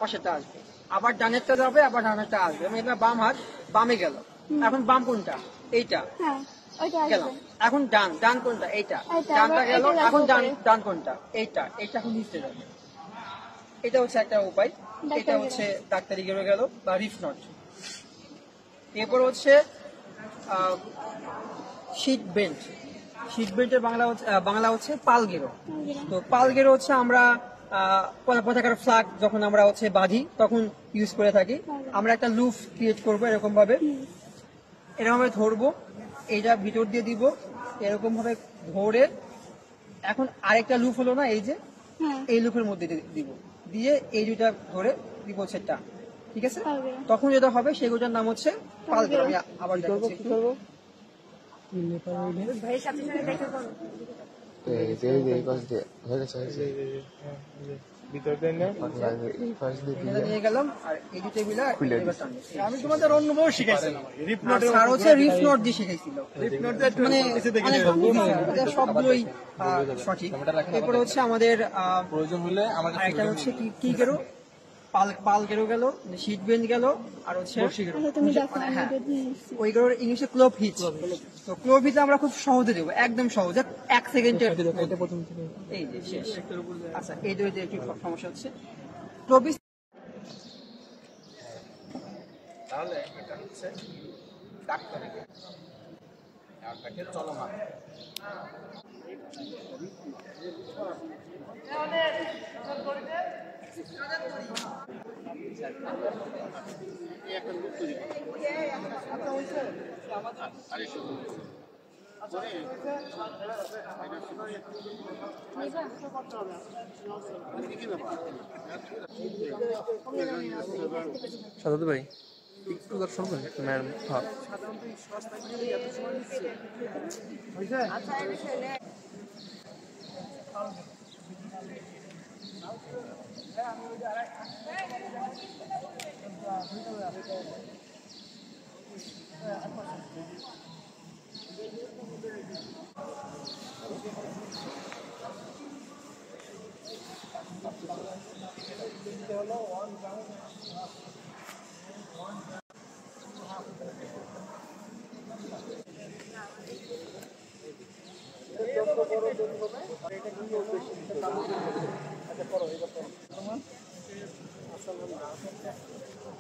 পাশেরটা আসবে, আবার ডানেরটা যাবে, আবার ডানেরটা আসবে। এটা বাম হাত, বামে গেল। এখন বাম কোনটা? এইটা গেল। এখন ডান, ডান কোনটা? এইটা। ডানটা গেল। এখন ডান, ডান কোনটা? এইটা। এইটা এখন নিচে যাবে। এটা হচ্ছে একটা উপায়। এটা হচ্ছে ডাক্তারি গেল বা রিফ নট। এরপর হচ্ছে শীট বেল্ট। শীট বেল্টের বাংলা হচ্ছে পাল গেরো। তো পাল গেরো হচ্ছে আমরা পতাকার ফ্ল্যাগ যখন আমরা হচ্ছে বাঁধি তখন ইউজ করে থাকি। আমরা একটা লুপ ক্রিয়েট করবো এরকম ভাবে ধরবো, এইটা ভিতর দিয়ে দিব এরকম ভাবে ধরে। এখন আরেকটা লুপ হলো না, এই যে এই লুপের মধ্যে দিব, দিয়ে এই দুইটা ধরে দিব হচ্ছে টান। ঠিক আছে, তখন যেটা হবে সেগুলোর নাম হচ্ছে পাল গেরো। আমি আবার দেখাচ্ছি একটু। নিয়ে গেলাম আর এই দুটো মিলে আমি তোমাদের অন্য বউ শিখাইছিলাম, স্যার হচ্ছে রিফ নোট দিয়ে শিখাইছিল। মানে সবগুলোই সঠিক। এরপরে হচ্ছে আমাদের প্রয়োজন হলে একটা হচ্ছে কি গেরো, পাল গেরো গেল, শীট বেঞ্চ গেল, আর হচ্ছে হ্যাঁ ওই গেরোর ইংলিশে ক্লোভ হিচ। তো ক্লোভ হিচ আমরা খুব সহজে দেবো, একদম সহজে 1 সেকেন্ডের। এই যে শেষ। আচ্ছা এই দুইটা একটু সমস্যা হচ্ছে ক্লোভ হিচ। তাহলে এটা হচ্ছে ডাক্তারি চলমান। সাদাত ভাই একটু দর্শন করেন ম্যাম। হ্যাঁ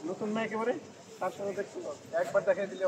নতুন না একেবারে, তার সাথে দেখছিল একবার দেখাই দিলে